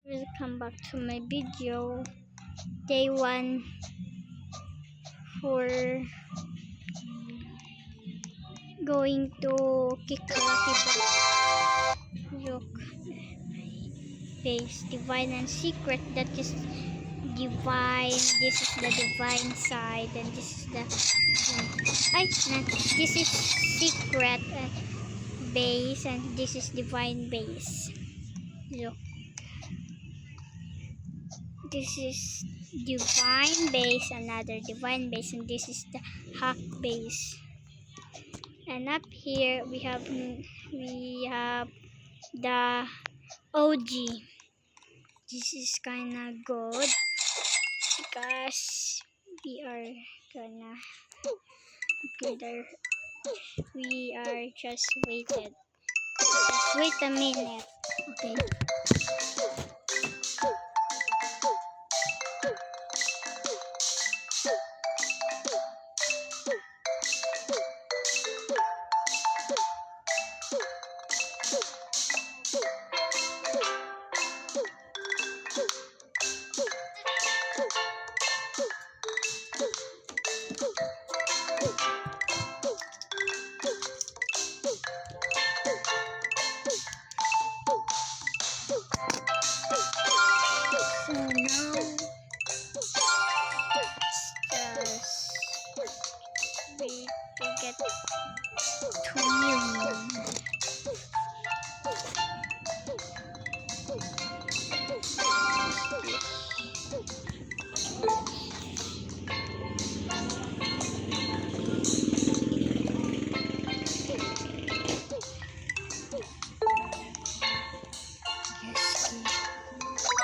Welcome back to my video. Day 1 for going to Kikalaki Look, base divine and secret. That is divine. This is the divine side, and this is the this is secret base, and this is divine base. Look. This is divine base, another divine base, and this is the hack base. And up here we have the OG. This is kinda good because we are gonna we are just waited. Just wait a minute. Okay. So now just wait to get 2 million.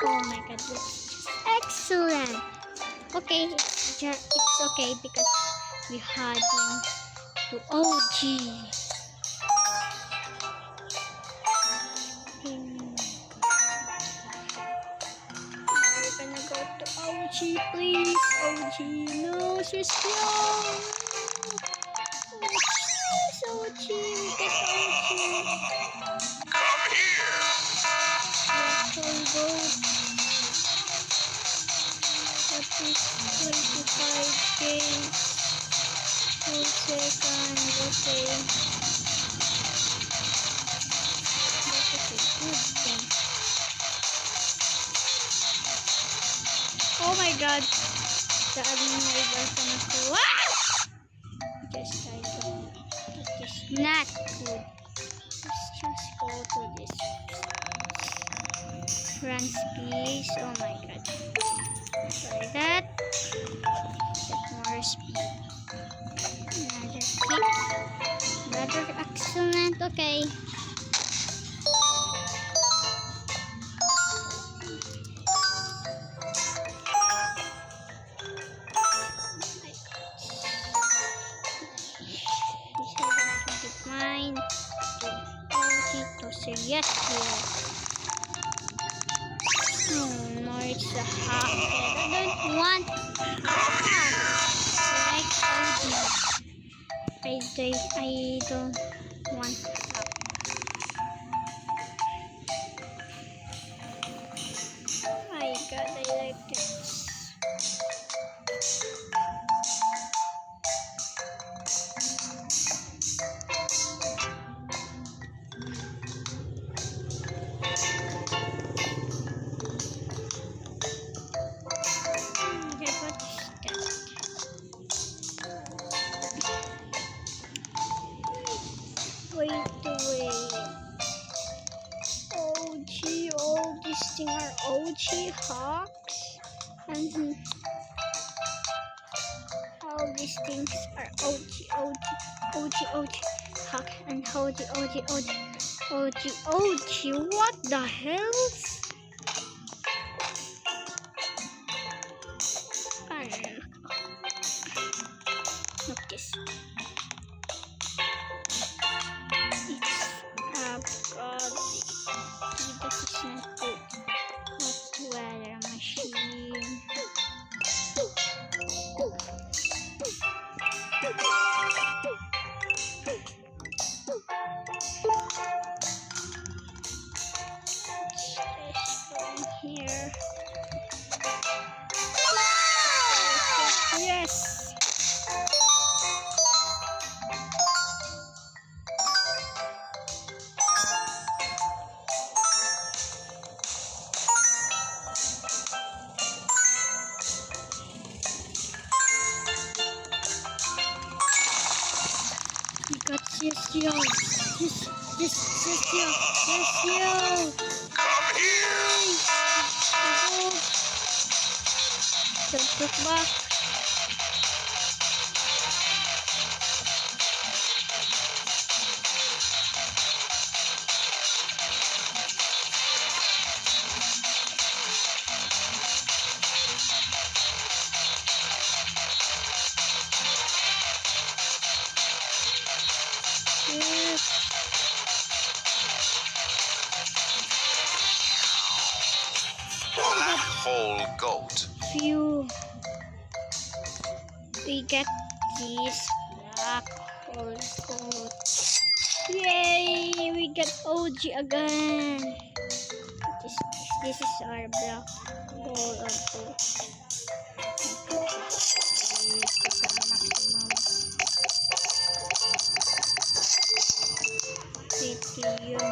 Oh my god, this is excellent. Okay, it's okay because we had him to OG. We're gonna go to OG, please. OG, no, Swisyon. Please, OG, we get OG. Let's go. That is 25 games. 2 seconds, okay. That is a good thing. Oh my god! The arena is gonna go. Just try to. That is not good. Let's just go to this. France, please. Oh my god. Sorry that. Get more speed. Another kick. Another excellent. Okay. Mine. To say yes here. No, it's a hack. I don't want hack. I don't want hack. My god, I like this. Wait. OG, all these things are OG hawks, and all these things are OG hawk, and OG. What the hell? Look this. God, this is not good. What's weather machine? yes, yo. Yes, yo. Yes, yo. Come here! Go. Don't look back. Yes. Black hole goat. Phew. We get this black hole code. Yay! We get OG again. This is our black hole also. Lithium.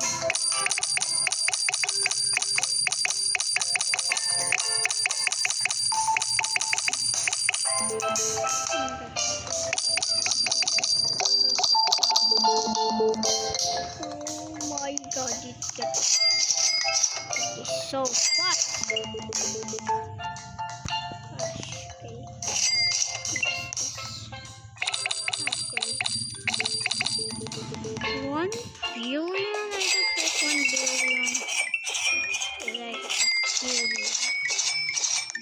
Oh my god, it's so fast. Okay. Okay. 1 billion? I don't like 1 billion. I like a billion.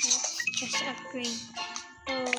Let's just upgrade. Oh.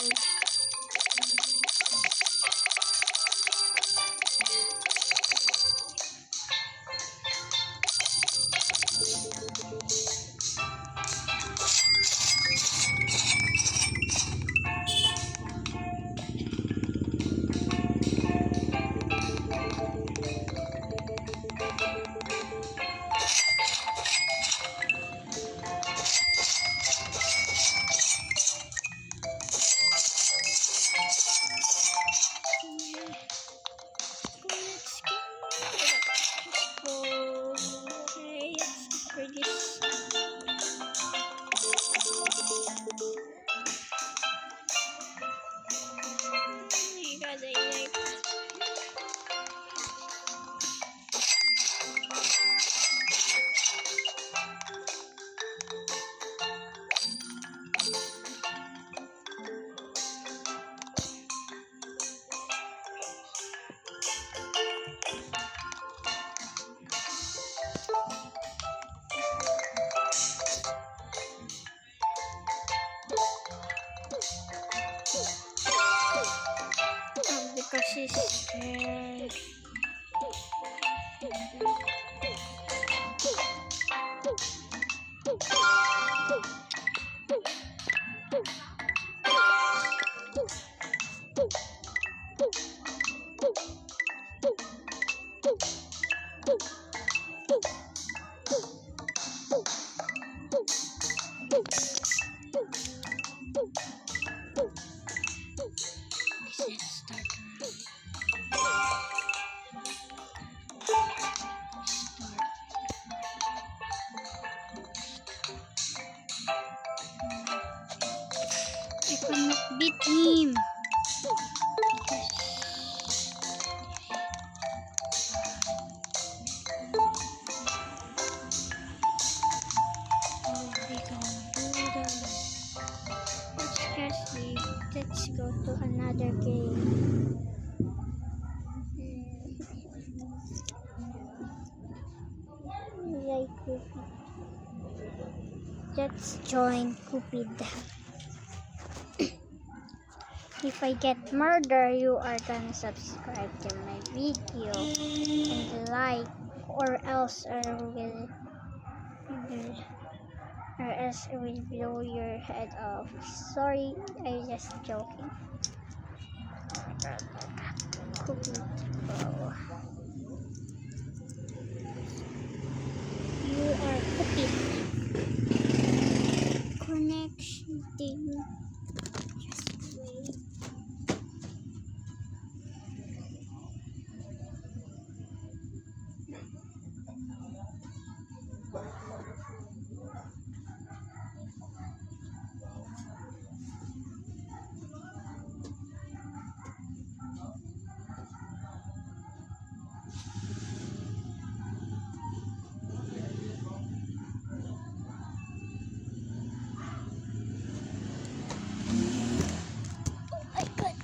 Because she's I cannot beat him. We can do that. Let's go to another game. Like Cupid. Let's join Cupid. If I get murder, you are gonna subscribe to my video and like, or else I will blow your head off. Sorry, I'm just joking. Cupid Pro. You are Cupid. Connection thing. Just wait.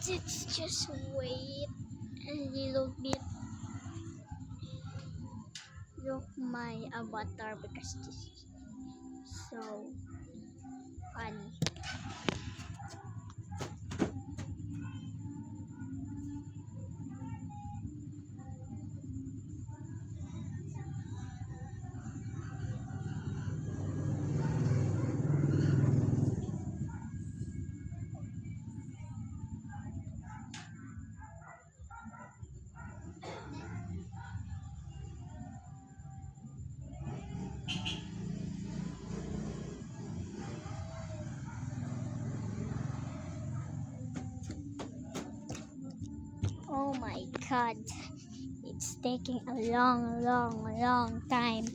Let's just wait a little bit. Look my avatar because this is so funny. Oh my god. It's taking a long time.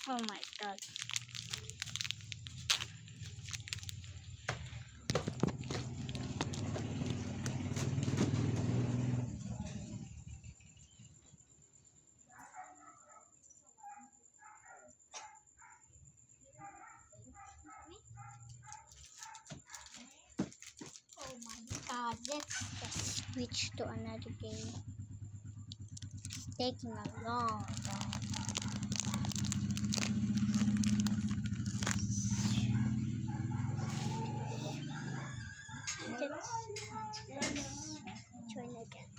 Oh my god. Oh my god, let's just switch to another game. It's taking a long. Let's join again.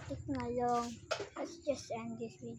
Taking a long. Let's just end this video.